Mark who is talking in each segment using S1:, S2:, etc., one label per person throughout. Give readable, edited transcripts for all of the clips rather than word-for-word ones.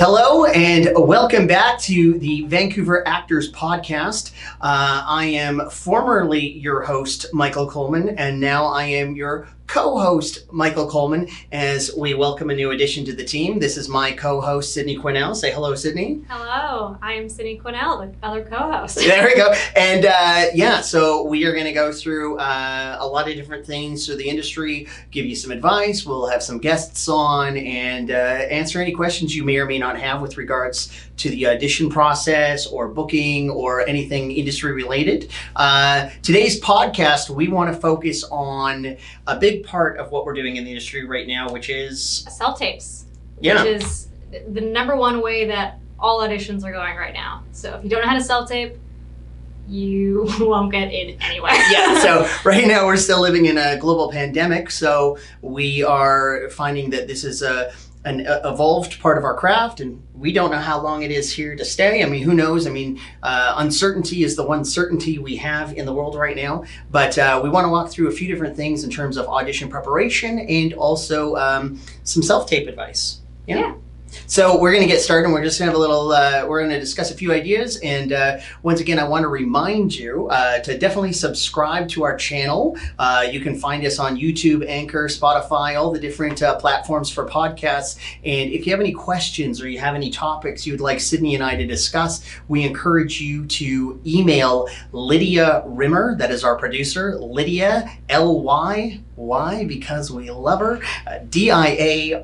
S1: Hello and welcome back to the Vancouver Actors Podcast. I am formerly your host, Michael Coleman, and now I am your co-host, Michael Coleman, as we welcome a new addition to the team. This is my co-host, Sidney Quesnelle. Say hello, Sidney.
S2: Hello, I am Sidney Quesnelle, the other co-host.
S1: There we go. And so we are going to go through a lot of different things through the industry, give you some advice. We'll have some guests on and answer any questions you may or may not have with regards to the audition process or booking or anything industry related. Today's podcast, we want to focus on a big part of what we're doing in the industry right now, which is
S2: self-tapes,
S1: which
S2: is the number one way that all auditions are going right now. So if you don't know how to self-tape, you won't get in anyway.
S1: Yeah, so right now we're still living in a global pandemic, so we are finding that this is an evolved part of our craft, and we don't know how long it is here to stay. I mean, who knows? I mean, uncertainty is the one certainty we have in the world right now. But we want to walk through a few different things in terms of audition preparation and also some self-tape advice. Yeah. So we're going to get started, and we're just going to have a little, we're going to discuss a few ideas. And once again, I want to remind you to definitely subscribe to our channel. You can find us on YouTube, Anchor, Spotify, all the different platforms for podcasts. And if you have any questions or you have any topics you'd like Sidney and I to discuss, we encourage you to email Lydia Rimmer, that is our producer, Lydia, L-Y, because we love her, DIARIMMER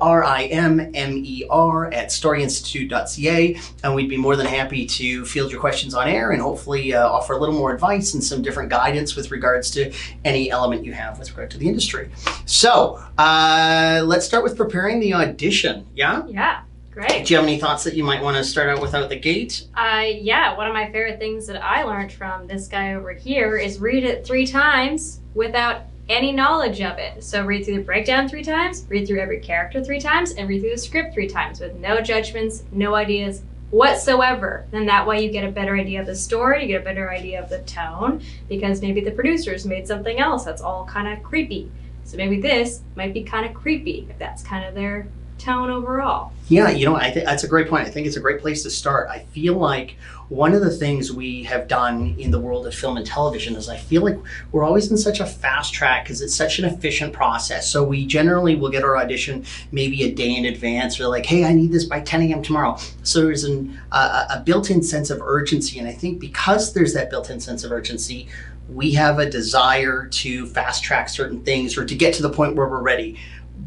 S1: at storyinstitute.ca, and we'd be more than happy to field your questions on air and hopefully offer a little more advice and some different guidance with regards to any element you have with regard to the industry. So let's start with preparing the audition.
S2: Yeah, great.
S1: Do you have any thoughts that you might want to start out with out the gate?
S2: Yeah, one of my favorite things that I learned from this guy over here is read it 3 times without any knowledge of it. So read through the breakdown 3 times, read through every character 3 times, and read through the script 3 times with no judgments, no ideas whatsoever. Then that way you get a better idea of the story, you get a better idea of the tone, because maybe the producers made something else that's all kind of creepy. So maybe this might be kind of creepy if that's kind of their tone overall.
S1: Yeah, I think that's a great point. I think it's a great place to start. I feel like one of the things we have done in the world of film and television is I feel like we're always in such a fast track because it's such an efficient process. So we generally will get our audition maybe a day in advance. We're like, hey, I need this by 10 a.m. tomorrow. So there's a built-in sense of urgency. And I think because there's that built-in sense of urgency, we have a desire to fast track certain things or to get to the point where we're ready.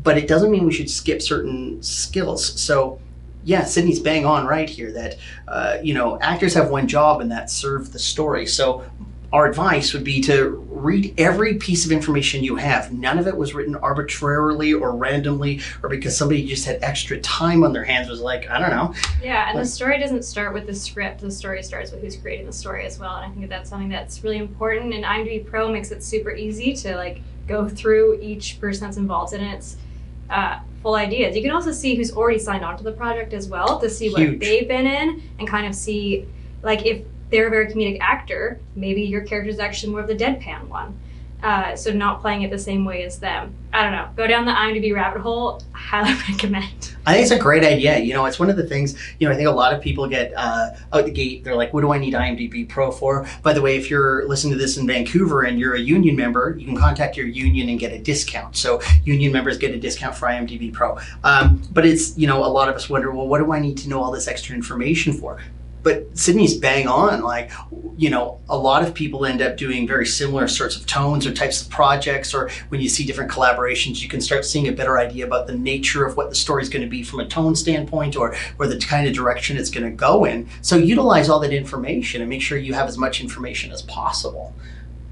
S1: But it doesn't mean we should skip certain skills. So yeah, Sidney's bang on right here that, actors have one job and that's serve the story. So our advice would be to read every piece of information you have. None of it was written arbitrarily or randomly or because somebody just had extra time on their hands was like, I don't know.
S2: Yeah, and the story doesn't start with the script. The story starts with who's creating the story as well. And I think that's something that's really important. And IMDb Pro makes it super easy to go through each person that's involved in it. It's full ideas. You can also see who's already signed on to the project as well to see what they've been in and kind of see, if they're a very comedic actor, maybe your character is actually more of the deadpan one. So not playing it the same way as them. I don't know. Go down the IMDb rabbit hole. Highly recommend.
S1: I think it's a great idea. It's one of the things, I think a lot of people get out the gate. They're like, what do I need IMDb Pro for? By the way, if you're listening to this in Vancouver and you're a union member, you can contact your union and get a discount. So union members get a discount for IMDb Pro. But it's, a lot of us wonder, well, what do I need to know all this extra information for? But Sidney's bang on, a lot of people end up doing very similar sorts of tones or types of projects, or when you see different collaborations, you can start seeing a better idea about the nature of what the story's going to be from a tone standpoint or the kind of direction it's going to go in. So utilize all that information and make sure you have as much information as possible.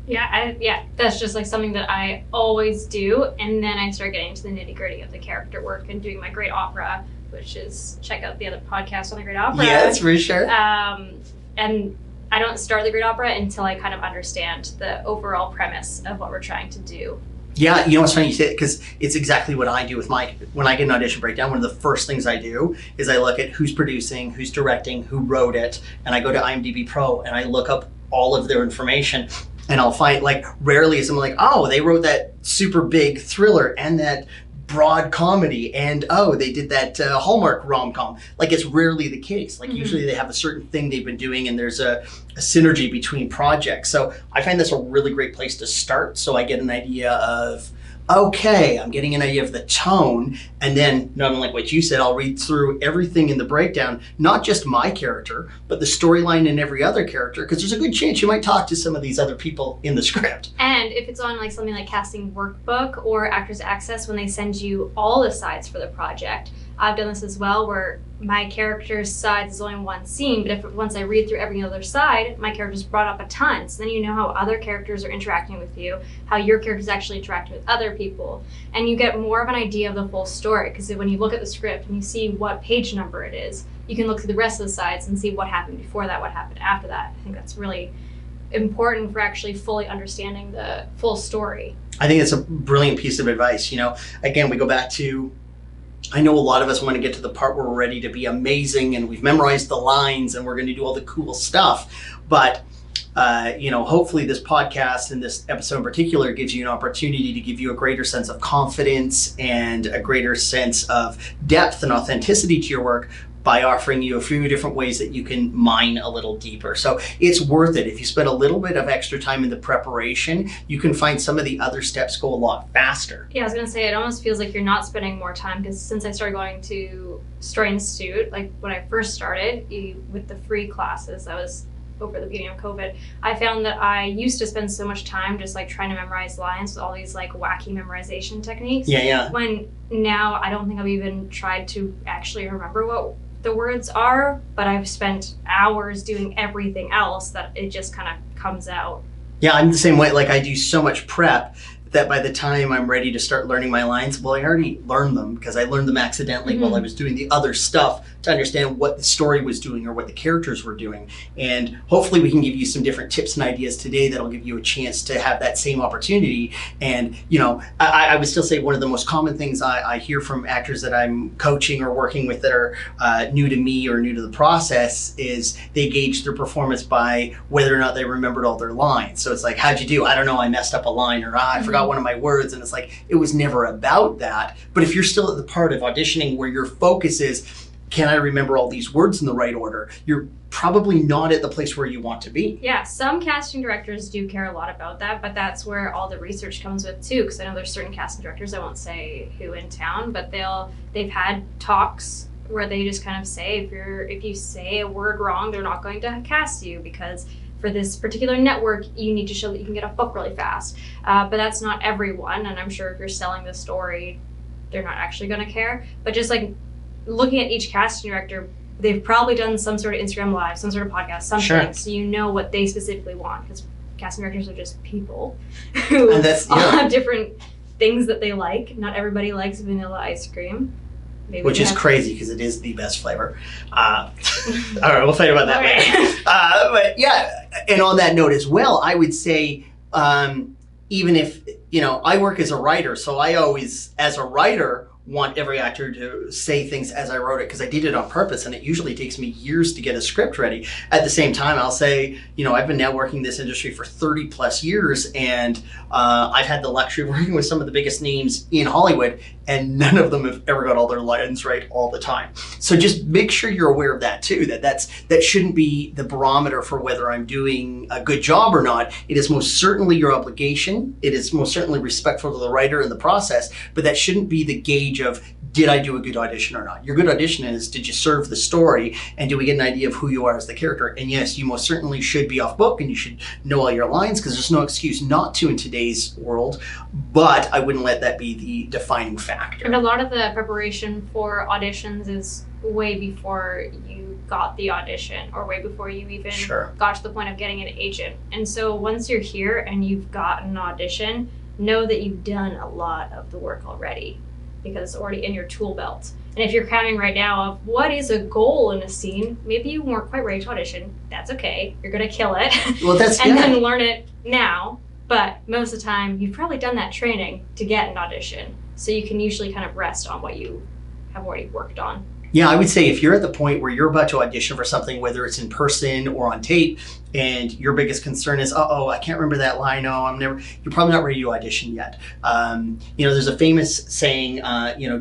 S2: Yeah, that's just something that I always do. And then I start getting into the nitty gritty of the character work and doing my great opera, which is check out the other podcast on the Great Opera.
S1: Yes, for sure.
S2: And I don't start the Great Opera until I kind of understand the overall premise of what we're trying to do.
S1: Yeah, it's funny you say it because it's exactly what I do with when I get an audition breakdown. One of the first things I do is I look at who's producing, who's directing, who wrote it, and I go to IMDb Pro and I look up all of their information. And I'll find, rarely is someone oh, they wrote that super big thriller and that broad comedy and they did that Hallmark rom-com. Like, it's rarely the case. Like, usually they have a certain thing they've been doing and there's a synergy between projects. So I find this a really great place to start, so I get an idea of, okay, I'm getting an idea of the tone, and then, not unlike what you said, I'll read through everything in the breakdown, not just my character, but the storyline in every other character, because there's a good chance you might talk to some of these other people in the script.
S2: And if it's on like something like Casting Workbook or Actors Access, when they send you all the sides for the project, I've done this as well, where my character's sides is only one scene, but once I read through every other side, my character's brought up a ton. So then you know how other characters are interacting with you, how your character's actually interacting with other people, and you get more of an idea of the full story. Because when you look at the script and you see what page number it is, you can look through the rest of the sides and see what happened before that, what happened after that. I think that's really important for actually fully understanding the full story.
S1: I think it's a brilliant piece of advice. Again, we go back to, I know a lot of us want to get to the part where we're ready to be amazing and we've memorized the lines and we're going to do all the cool stuff. But, hopefully this podcast and this episode in particular gives you an opportunity to give you a greater sense of confidence and a greater sense of depth and authenticity to your work by offering you a few different ways that you can mine a little deeper. So it's worth it. If you spend a little bit of extra time in the preparation, you can find some of the other steps go a lot faster.
S2: Yeah, I was going to say, it almost feels like you're not spending more time, because since I started going to Story Institute, like when I first started with the free classes, that was over the beginning of COVID, I found that I used to spend so much time just like trying to memorize lines with all these like wacky memorization techniques.
S1: Yeah.
S2: When now I don't think I've even tried to actually remember what the words are, but I've spent hours doing everything else that it just kind of comes out.
S1: Yeah, I'm the same way. Like, I do so much prep that by the time I'm ready to start learning my lines, well, I already learned them because I learned them accidentally while I was doing the other stuff to understand what the story was doing or what the characters were doing. And hopefully we can give you some different tips and ideas today that'll give you a chance to have that same opportunity. And, I would still say one of the most common things I hear from actors that I'm coaching or working with that are new to me or new to the process is they gauge their performance by whether or not they remembered all their lines. So it's like, how'd you do? I don't know, I messed up a line, or I forgot one of my words. And it's like, it was never about that. But if you're still at the part of auditioning where your focus is, can I remember all these words in the right order? You're probably not at the place where you want to be.
S2: Yeah, some casting directors do care a lot about that, but that's where all the research comes with too, because I know there's certain casting directors, I won't say who in town, but they've had talks where they just kind of say, if you say a word wrong, they're not going to cast you, because for this particular network, you need to show that you can get off book really fast. But that's not everyone, and I'm sure if you're selling the story, they're not actually going to care. But just like looking at each casting director, they've probably done some sort of Instagram Live, some sort of podcast, something, sure. So you know what they specifically want, because casting directors are just people who all have different things that they like. Not everybody likes vanilla ice cream.
S1: Which is crazy because it is the best flavor. All right, we'll fight about that later. But yeah, and on that note as well, I would say, even if, I work as a writer, so I always, as a writer, want every actor to say things as I wrote it, because I did it on purpose, and it usually takes me years to get a script ready. At the same time, I'll say, I've been now working this industry for 30 plus years, and I've had the luxury of working with some of the biggest names in Hollywood, and none of them have ever got all their lines right all the time. So just make sure you're aware of that too, that shouldn't be the barometer for whether I'm doing a good job or not. It is most certainly your obligation. It is most certainly respectful to the writer and the process, but that shouldn't be the gauge of, did I do a good audition or not? Your good audition is, did you serve the story, and do we get an idea of who you are as the character? And yes, you most certainly should be off book and you should know all your lines, because there's no excuse not to in today's world, but I wouldn't let that be the defining factor.
S2: And a lot of the preparation for auditions is way before you got the audition, or way before you even got to the point of getting an agent. And so once you're here and you've got an audition, know that you've done a lot of the work already, because it's already in your tool belt. And if you're counting right now of what is a goal in a scene, maybe you weren't quite ready to audition. That's okay. You're going to kill it.
S1: Well,
S2: and then learn it now. But most of the time, you've probably done that training to get an audition. So you can usually kind of rest on what you have already worked on.
S1: Yeah, I would say if you're at the point where you're about to audition for something, whether it's in person or on tape, and your biggest concern is, oh, I can't remember that line. Oh, you're probably not ready to audition yet. There's a famous saying,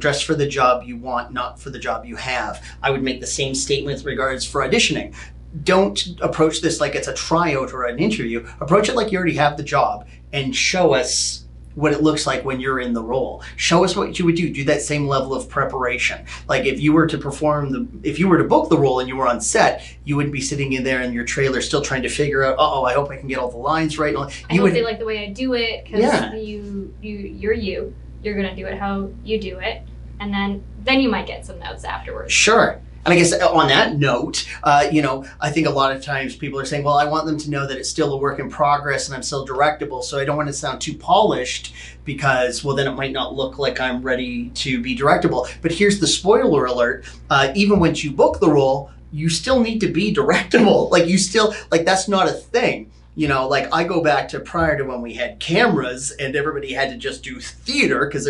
S1: dress for the job you want, not for the job you have. I would make the same statement with regards for auditioning. Don't approach this like it's a tryout or an interview. Approach it like you already have the job and show us what it looks like when you're in the role. Show us what you would do. Do that same level of preparation. Like if you were to book the role and you were on set, you wouldn't be sitting in there in your trailer still trying to figure out, I hope I can get all the lines right.
S2: I hope they like the way I do it, because you're you're going to do it how you do it. And then you might get some notes afterwards.
S1: Sure. And I guess on that note, I think a lot of times people are saying, well, I want them to know that it's still a work in progress and I'm still directable. So I don't want to sound too polished because, well, then it might not look like I'm ready to be directable. But here's the spoiler alert. Even once you book the role, you still need to be directable. That's not a thing. I go back to prior to when we had cameras and everybody had to just do theater because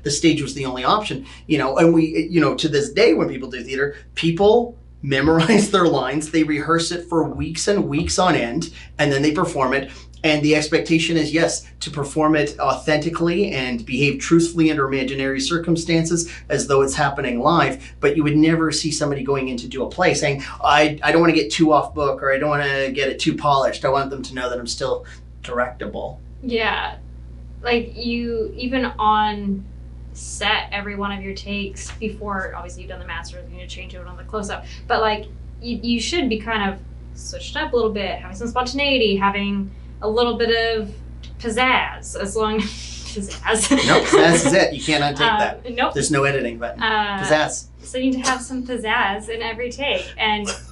S1: the stage was the only option, and we, to this day when people do theater, people memorize their lines, they rehearse it for weeks and weeks on end, and then they perform it. And the expectation is, yes, to perform it authentically and behave truthfully under imaginary circumstances as though it's happening live. But you would never see somebody going in to do a play saying, I don't want to get too off book, or I don't want to get it too polished. I want them to know that I'm still directable.
S2: Yeah. Like you, even on set, every one of your takes before, obviously you've done the master, you need to change it on the close-up. But you should be kind of switched up a little bit, having some spontaneity, having a little bit of pizzazz, as long as pizzazz.
S1: Nope, pizzazz is it. You can't untake that.
S2: Nope.
S1: There's no editing button. Pizzazz.
S2: So you need to have some pizzazz in every take,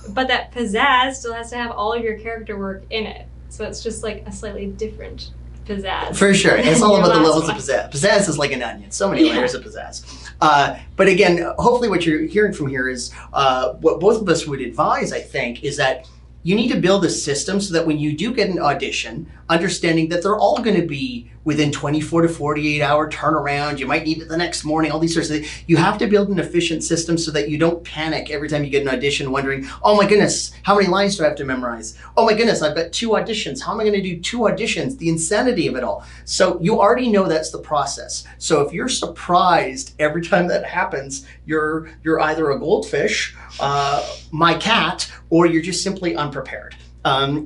S2: but that pizzazz still has to have all of your character work in it. So it's just like a slightly different pizzazz.
S1: For sure. It's all about the levels of pizzazz. Pizzazz is like an onion. So many layers of pizzazz. But again, hopefully what you're hearing from here is what both of us would advise, I think, is that you need to build a system so that when you do get an audition, understanding that they're all going to be within 24 to 48 hour turnaround, you might need it the next morning, all these sorts of things. You have to build an efficient system so that you don't panic every time you get an audition wondering, oh my goodness, how many lines do I have to memorize? Oh my goodness, I've got 2 auditions. How am I going to do 2 auditions? The insanity of it all. So you already know that's the process. So if you're surprised every time that happens, you're either a goldfish, my cat, or you're just simply unprepared.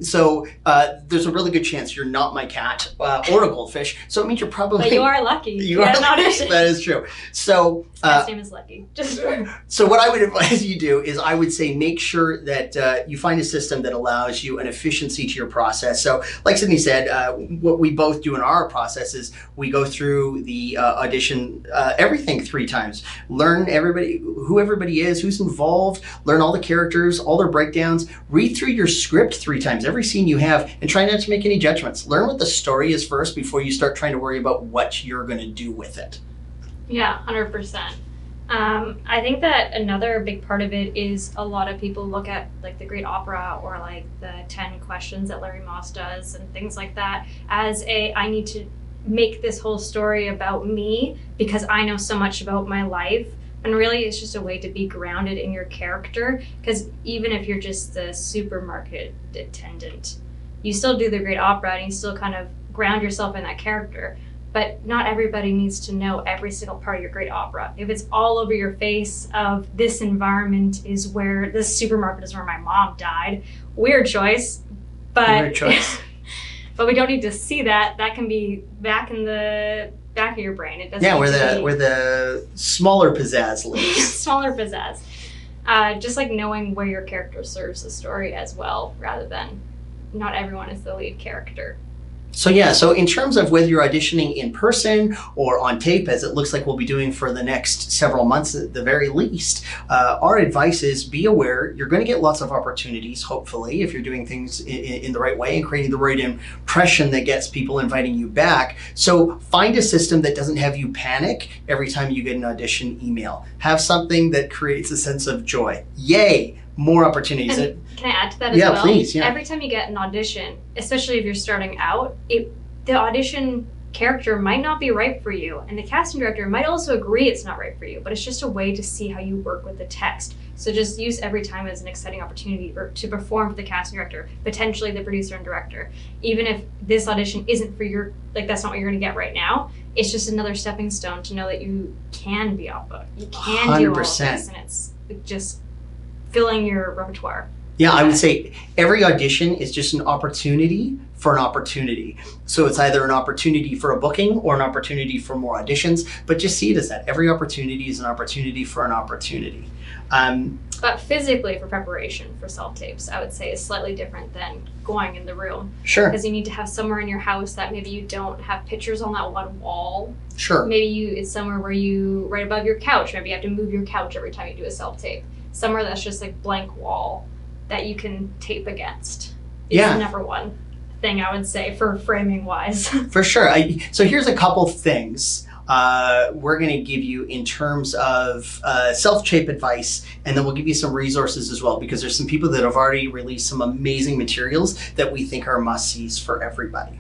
S1: So there's a really good chance you're not my cat or a goldfish. So it means you're probably...
S2: But you are lucky.
S1: You are lucky. That is true. So...
S2: His name is Lucky.
S1: So what I would advise you do is I would say make sure that you find a system that allows you an efficiency to your process. So like Sidney said, what we both do in our process is we go through the audition, everything 3 times. Learn who everybody is, who's involved, learn all the characters, all their breakdowns, read through your script 3 times, every scene you have, and try not to make any judgments. Learn what the story is first before you start trying to worry about what you're going to do with it.
S2: Yeah, 100%. I think that another big part of it is a lot of people look at like the Great Opera or like the 10 questions that Larry Moss does and things like that as I need to make this whole story about me because I know so much about my life. And really it's just a way to be grounded in your character, because even if you're just the supermarket attendant, you still do the Great Opera and you still kind of ground yourself in that character. But not everybody needs to know every single part of your Great Opera. If it's all over your face of this environment is where, this supermarket is where my mom died, weird choice. But but we don't need to see that. That can be back in the back of your brain. It doesn't.
S1: Yeah, where the smaller pizzazz lives.
S2: Smaller pizzazz. Just like knowing where your character serves the story as well, rather than not everyone is the lead character.
S1: So in terms of whether you're auditioning in person or on tape, as it looks like we'll be doing for the next several months at the very least, our advice is be aware you're going to get lots of opportunities, hopefully, if you're doing things in the right way and creating the right impression that gets people inviting you back. So find a system that doesn't have you panic every time you get an audition email. Have something that creates a sense of joy. Yay! More opportunities.
S2: And can I add to that as well?
S1: Yeah, please. Yeah.
S2: Every time you get an audition, especially if you're starting out, the audition character might not be right for you, and the casting director might also agree it's not right for you, but it's just a way to see how you work with the text. So just use every time as an exciting opportunity to perform for the casting director, potentially the producer and director. Even if this audition isn't for your, like, that's not what you're going to get right now, it's just another stepping stone to know that you can be off book. You can do all of this, and it's just filling your repertoire.
S1: Yeah, I would say every audition is just an opportunity for an opportunity. So it's either an opportunity for a booking or an opportunity for more auditions, but just see it as that. Every opportunity is an opportunity for an opportunity.
S2: But physically, for preparation for self-tapes, I would say is slightly different than going in the room.
S1: Sure.
S2: Because you need to have somewhere in your house that maybe you don't have pictures on that one wall.
S1: Sure.
S2: Maybe it's somewhere where you, right above your couch, maybe you have to move your couch every time you do a self-tape. Somewhere that's just like blank wall that you can tape against. It's the number one thing I would say for framing wise.
S1: For sure. So here's a couple things we're going to give you in terms of self-tape advice, and then we'll give you some resources as well, because there's some people that have already released some amazing materials that we think are must-sees for everybody.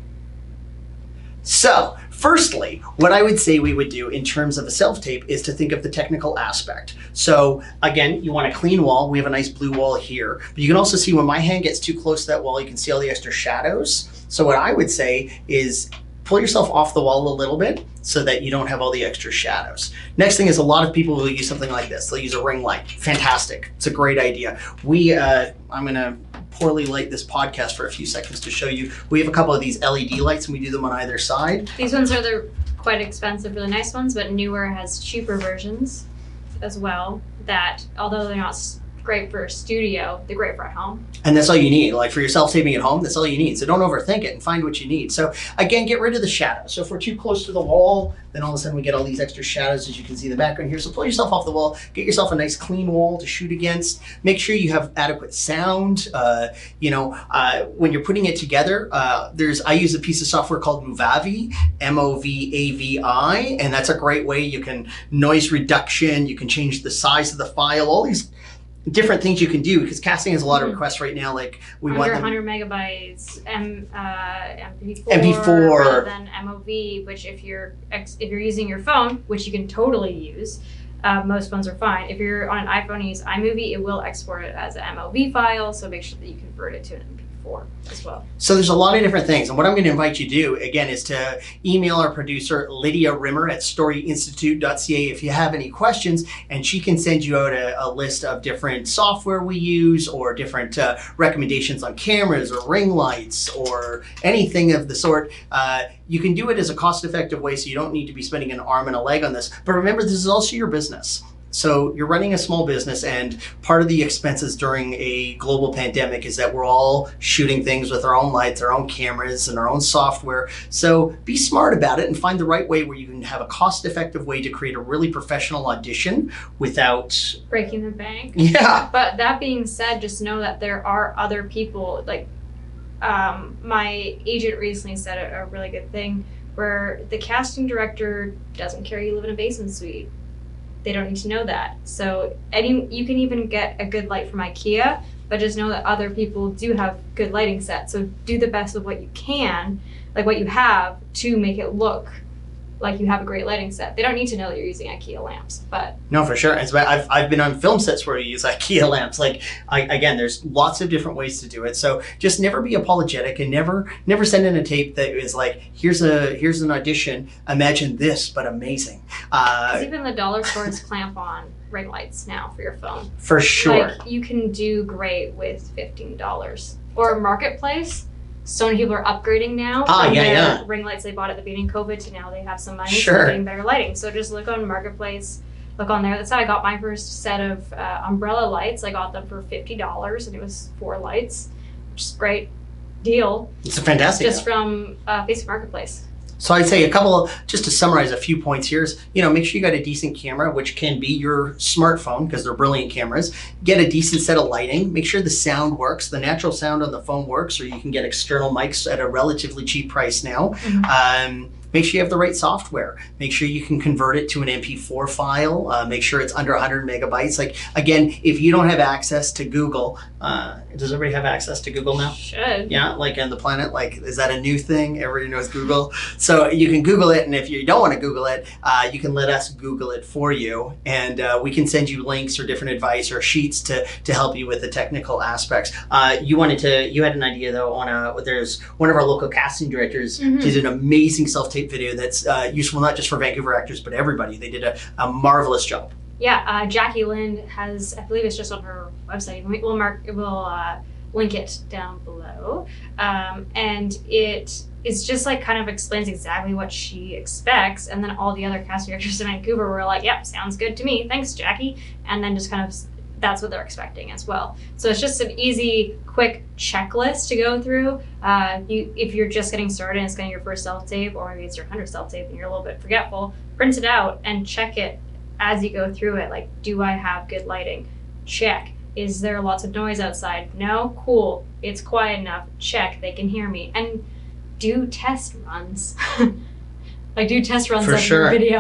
S1: So, firstly, what I would say we would do in terms of a self-tape is to think of the technical aspect. So, again, you want a clean wall. We have a nice blue wall here. But you can also see when my hand gets too close to that wall, you can see all the extra shadows. So what I would say is pull yourself off the wall a little bit so that you don't have all the extra shadows. Next thing is a lot of people will use something like this. They'll use a ring light. Fantastic. It's a great idea. I'm going to poorly light this podcast for a few seconds to show you. We have a couple of these LED lights and we do them on either side.
S2: These ones are quite expensive, really nice ones, but Newer has cheaper versions as well that, although they're not great for a studio, they're great for at home. And
S1: that's all you need. Like for your self-taping at home, that's all you need. So don't overthink it and find what you need. So again, get rid of the shadows. So if we're too close to the wall, then all of a sudden we get all these extra shadows, as you can see in the background here. So pull yourself off the wall, get yourself a nice clean wall to shoot against. Make sure you have adequate sound. When you're putting it together, I use a piece of software called Movavi, Movavi, and that's a great way. You can noise reduction, you can change the size of the file, all these different things you can do, because casting has a lot of requests right now. Like we want
S2: 100 megabytes, MP4,
S1: MP4,
S2: then MOV. Which if you're using your phone, which you can totally use, most phones are fine. If you're on an iPhone and use iMovie, it will export it as an MOV file. So make sure that you convert it to an MP4 as well.
S1: So there's a lot of different things, and what I'm going to invite you to do again is to email our producer Lydia Rimmer at storyinstitute.ca if you have any questions, and she can send you out a list of different software we use, or different recommendations on cameras or ring lights or anything of the sort. You can do it as a cost-effective way, so you don't need to be spending an arm and a leg on this. But remember, this is also your business. So you're running a small business, and part of the expenses during a global pandemic is that we're all shooting things with our own lights, our own cameras, and our own software. So be smart about it and find the right way where you can have a cost-effective way to create a really professional audition without
S2: breaking the bank.
S1: Yeah.
S2: But that being said, just know that there are other people. Like my agent recently said a really good thing, where the casting director doesn't care you live in a basement suite. They don't need to know that. So you can even get a good light from IKEA, but just know that other people do have good lighting sets. So do the best of what you can, like what you have, to make it look like you have a great lighting set. They don't need to know that you're using IKEA lamps, but
S1: no, for sure. I've been on film sets where you use IKEA lamps. Again, there's lots of different ways to do it. So just never be apologetic, and never send in a tape that is like, here's an audition. Imagine this, but amazing.
S2: Even the dollar stores clamp on ring lights now for your phone.
S1: For sure.
S2: Like, you can do great with $15 or Marketplace. So many people are upgrading now from their ring lights they bought at the beginning of COVID to now they have some money for getting better lighting. So just look on Marketplace, look on there. That's how I got my first set of umbrella lights. I got them for $50, and it was 4 lights, which is a great deal.
S1: It's a fantastic
S2: just from Facebook Marketplace.
S1: So I'd say just to summarize a few points here is, make sure you got a decent camera, which can be your smartphone because they're brilliant cameras. Get a decent set of lighting. Make sure the sound works. The natural sound on the phone works, or you can get external mics at a relatively cheap price now. Mm-hmm. Make sure you have the right software. Make sure you can convert it to an MP4 file. Make sure it's under 100 megabytes. Like, again, if you don't have access to Google, Does everybody have access to Google now?
S2: Should.
S1: Yeah, like in the planet, like, is that a new thing? Everybody knows Google. So you can Google it, and if you don't want to Google it, you can let us Google it for you, and we can send you links or different advice or sheets to help you with the technical aspects. You had an idea though on there's one of our local casting directors did an amazing self-tape video that's useful not just for Vancouver actors, but everybody. They did a marvelous job.
S2: Yeah, Jackie Lind has, I believe it's just on her website. We'll link it down below. And it is just like kind of explains exactly what she expects. And then all the other casting directors in Vancouver were like, yep, sounds good to me. Thanks, Jackie. And then just kind of, that's what they're expecting as well. So it's just an easy, quick checklist to go through. If you're just getting started and it's kind of your first self-tape, or maybe it's your 100th self-tape and you're a little bit forgetful, print it out and check it as you go through it. Like, do I have good lighting? Check. Is there lots of noise outside? No? Cool. It's quiet enough. Check. They can hear me. And do test runs. Like, do test runs of your video.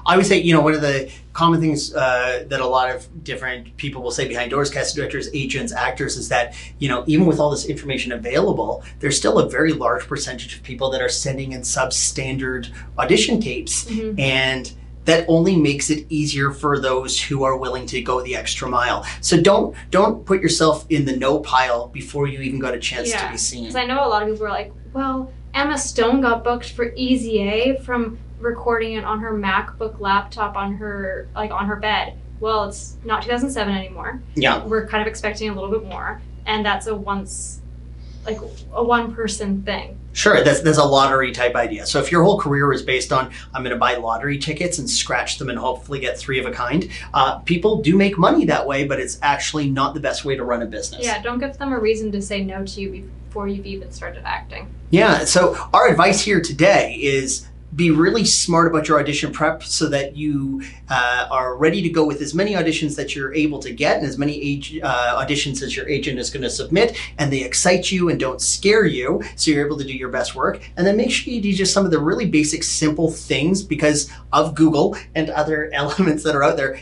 S1: I would say, one of the common things that a lot of different people will say behind doors, casting directors, agents, actors, is that, even with all this information available, there's still a very large percentage of people that are sending in substandard audition tapes. And that only makes it easier for those who are willing to go the extra mile. So don't put yourself in the no pile before you even got a chance to be seen.
S2: Because I know a lot of people are like, well, Emma Stone got booked for Easy A from recording it on her MacBook laptop on her bed. Well, it's not 2007 anymore.
S1: Yeah.
S2: We're kind of expecting a little bit more, and that's a one person thing.
S1: Sure, that's a lottery type idea. So if your whole career is based on, I'm going to buy lottery tickets and scratch them and hopefully get 3 of a kind, people do make money that way, but it's actually not the best way to run a business.
S2: Yeah, don't give them a reason to say no to you before you've even started acting.
S1: Yeah, so our advice here today is be really smart about your audition prep so that you are ready to go with as many auditions that you're able to get and as many auditions as your agent is going to submit, and they excite you and don't scare you, so you're able to do your best work. And then make sure you do just some of the really basic, simple things because of Google and other elements that are out there.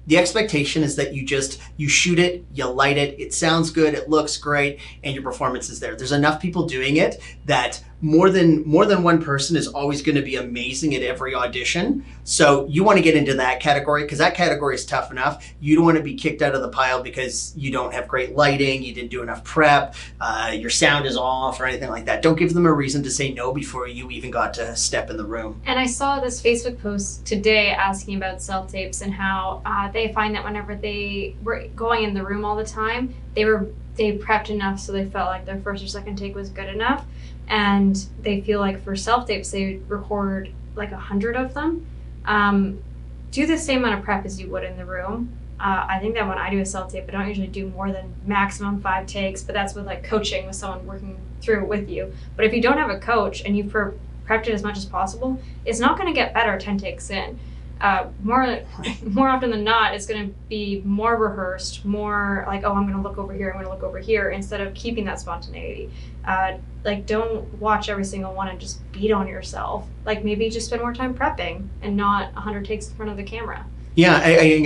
S1: The expectation is that you shoot it, you light it, it sounds good, it looks great, and your performance is there. There's enough people doing it that more than one person is always going to be amazing at every audition. So you want to get into that category because that category is tough enough. You don't want to be kicked out of the pile because you don't have great lighting, you didn't do enough prep, your sound is off or anything like that. Don't give them a reason to say no before you even got to step in the room.
S2: And I saw this Facebook post today asking about self-tapes and how they find that whenever they were going in the room all the time, they prepped enough so they felt like their first or second take was good enough. And they feel like for self-tapes, they record like 100 of them. Do the same amount of prep as you would in the room. I think that when I do a self-tape, I don't usually do more than maximum 5 takes, but that's with like coaching with someone working through it with you. But if you don't have a coach and you've prepped it as much as possible, it's not going to get better 10 takes in. More often than not, it's going to be more rehearsed, more like, oh, I'm going to look over here, I'm going to look over here, instead of keeping that spontaneity. Don't watch every single one and just beat on yourself. Like, maybe just spend more time prepping and not 100 takes in front of the camera.
S1: Yeah,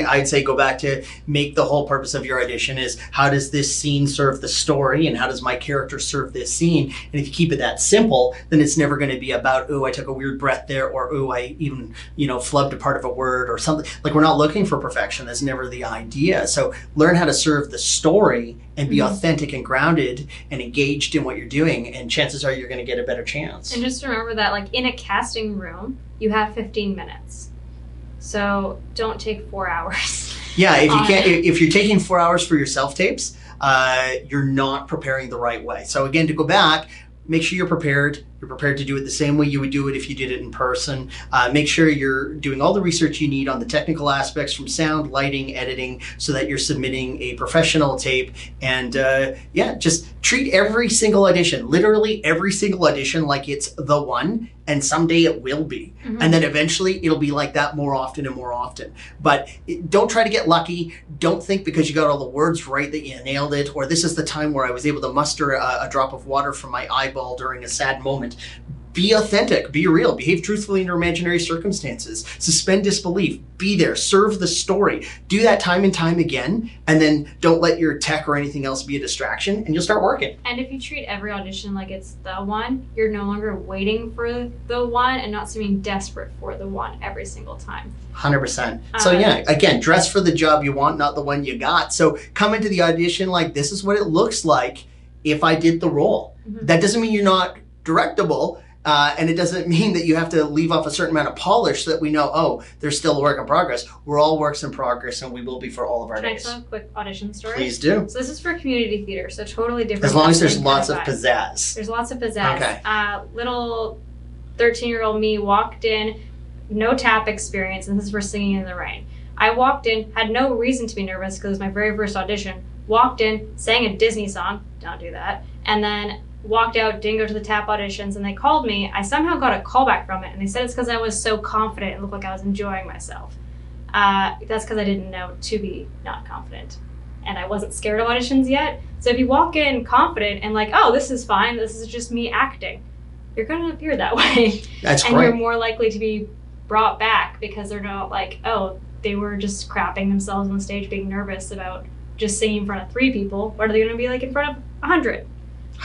S1: I'd say go back to make the whole purpose of your audition is how does this scene serve the story and how does my character serve this scene? And if you keep it that simple, then it's never going to be about, oh, I took a weird breath there, or oh, I even, flubbed a part of a word or something. Like, we're not looking for perfection. That's never the idea. So learn how to serve the story and be authentic and grounded and engaged in what you're doing, and chances are you're going to get a better chance.
S2: And just remember that, like, in a casting room, you have 15 minutes. So don't take 4 hours.
S1: Yeah, if you're taking 4 hours for your self-tapes, you're not preparing the right way. So again, to go back, make sure you're prepared. You're prepared to do it the same way you would do it if you did it in person. Make sure you're doing all the research you need on the technical aspects from sound, lighting, editing, so that you're submitting a professional tape. And just treat every single audition, literally every single audition, like it's the one, and someday it will be. And then eventually it'll be like that more often and more often. But don't try to get lucky. Don't think because you got all the words right that you nailed it, or this is the time where I was able to muster a drop of water from my eyeball during a sad moment. Be authentic, be real, behave truthfully in your imaginary circumstances, suspend disbelief, be there, serve the story. Do that time and time again, and then don't let your tech or anything else be a distraction, and you'll start working.
S2: And if you treat every audition like it's the one, you're no longer waiting for the one and not seeming desperate for the one every single time.
S1: 100%. So yeah, again, dress for the job you want, not the one you got. So come into the audition like, this is what it looks like if I did the role. Mm-hmm. That doesn't mean you're not directable. And it doesn't mean that you have to leave off a certain amount of polish so that we know, oh, there's still a work in progress. We're all works in progress, and we will be for all of our days.
S2: Can I tell a quick audition story?
S1: Please do.
S2: So this is for community theater, so totally different.
S1: As long as there's lots of pizzazz.
S2: There's lots of pizzazz.
S1: Okay.
S2: Little 13-year-old me walked in, no tap experience, and this is for Singing in the Rain. I walked in, had no reason to be nervous because it was my very first audition. Walked in, sang a Disney song, don't do that, and then walked out, didn't go to the tap auditions, and they called me. I somehow got a call back from it, and they said it's because I was so confident and looked like I was enjoying myself. That's because I didn't know to be not confident, and I wasn't scared of auditions yet. So if you walk in confident and like, oh, this is fine, this is just me acting, you're going to appear that way.
S1: That's
S2: and
S1: great.
S2: You're more likely to be brought back because they're not like, oh, they were just crapping themselves on the stage, being nervous about just singing in front of 3 people. What are they going to be like in front of 100?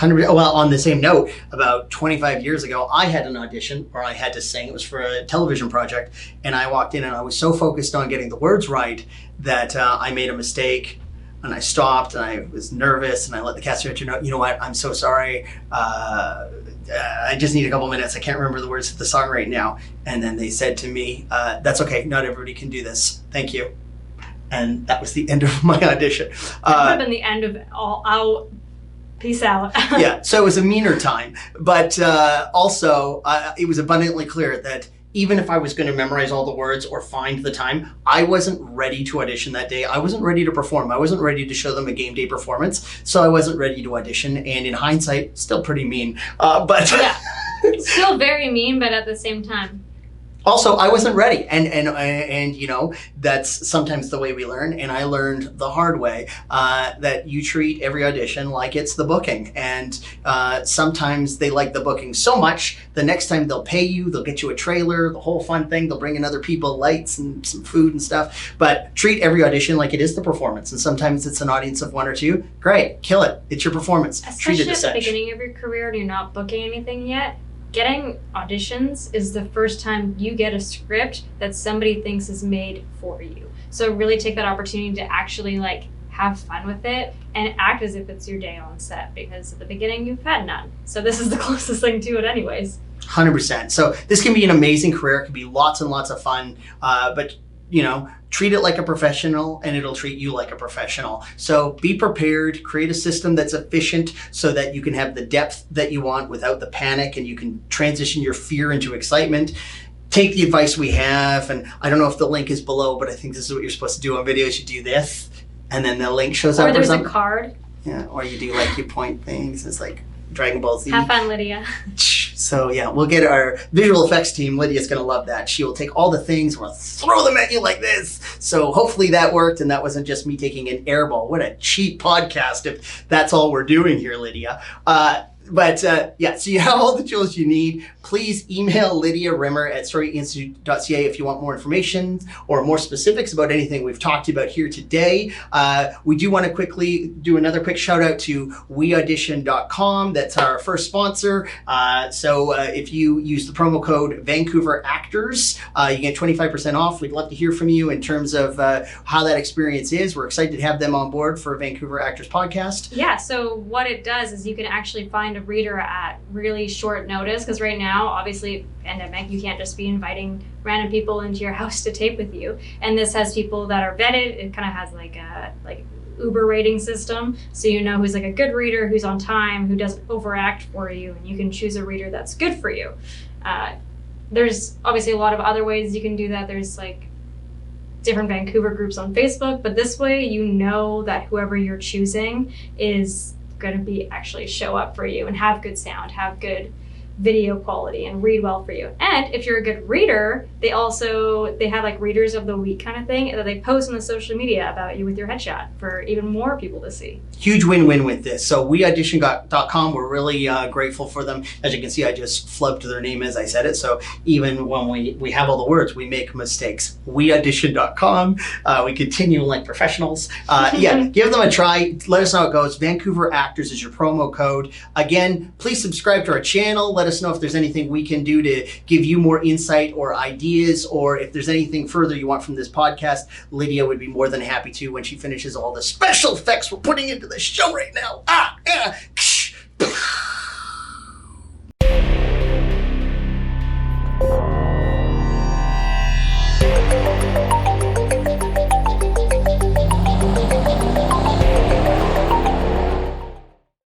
S1: Well, on the same note, about 25 years ago, I had an audition where I had to sing. It was for a television project, and I walked in and I was so focused on getting the words right that I made a mistake, and I stopped, and I was nervous, and I let the cast director know, you know what, I'm so sorry. I just need a couple minutes. I can't remember the words of the song right now. And then they said to me, that's okay. Not everybody can do this. Thank you. And that was the end of my audition.
S2: That would have been the end of all. Peace out.
S1: Yeah, so it was a meaner time. But also, it was abundantly clear that even if I was going to memorize all the words or find the time, I wasn't ready to audition that day. I wasn't ready to perform. I wasn't ready to show them a game day performance. So I wasn't ready to audition. And in hindsight, still pretty mean. But
S2: yeah, still very mean, but at the same time.
S1: Also, I wasn't ready, and you know, that's sometimes the way we learn, and I learned the hard way that you treat every audition like it's the booking, and sometimes they like the booking so much, the next time they'll pay you, they'll get you a trailer, the whole fun thing, they'll bring in other people, lights and some food and stuff, but treat every audition like it is the performance, and sometimes it's an audience of 1 or 2, great, kill it, it's your performance, treat it as such.
S2: Especially at the beginning of your career and you're not booking anything yet, getting auditions is the first time you get a script that somebody thinks is made for you. So really take that opportunity to actually like have fun with it and act as if it's your day on set, because at the beginning you've had none. So this is the closest thing to it anyways.
S1: 100%. So this can be an amazing career. It can be lots and lots of fun, but you know, treat it like a professional and it'll treat you like a professional. So be prepared, create a system that's efficient so that you can have the depth that you want without the panic, and you can transition your fear into excitement. Take the advice we have, and I don't know if the link is below, but I think this is what you're supposed to do on videos. You do this, and then the link shows up.
S2: Or there's a card.
S1: Yeah, or you do like, you point things. It's like Dragon Ball Z.
S2: Have fun, Lydia.
S1: So yeah, we'll get our visual effects team. Lydia's going to love that. She will take all the things and we'll throw them at you like this. So hopefully that worked, and that wasn't just me taking an airball. What a cheap podcast if that's all we're doing here, Lydia. But yeah, so you have all the tools you need. Please email Lydia Rimmer at storyinstitute.ca if you want more information or more specifics about anything we've talked about here today. We do want to quickly do another quick shout out to weaudition.com. That's our first sponsor. So if you use the promo code Vancouver Actors, you get 25% off. We'd love to hear from you in terms of how that experience is. We're excited to have them on board for Vancouver Actors Podcast.
S2: Yeah, so what it does is you can actually find a reader at really short notice, because right now, obviously, pandemic, you can't just be inviting random people into your house to tape with you. And this has people that are vetted. It kind of has like a Uber rating system, so you know who's like a good reader, who's on time, who doesn't overact for you, and you can choose a reader that's good for you. There's obviously a lot of other ways you can do that. There's like different Vancouver groups on Facebook, but this way you know that whoever you're choosing is going to be actually show up for you and have good sound, have good video quality and read well for you. And if you're a good reader, they have like readers of the week kind of thing that they post on the social media about you with your headshot for even more people to see.
S1: Huge win-win with this. So weaudition.com, we're really grateful for them. As you can see, I just flubbed their name as I said it. So even when we have all the words, we make mistakes. Weaudition.com. We continue like professionals. Give them a try. Let us know how it goes. Vancouver Actors is your promo code. Again, please subscribe to our channel. Let us know if there's anything we can do to give you more insight or ideas, or if there's anything further you want from this podcast. Lydia would be more than happy to when she finishes all the special effects we're putting into the show right now.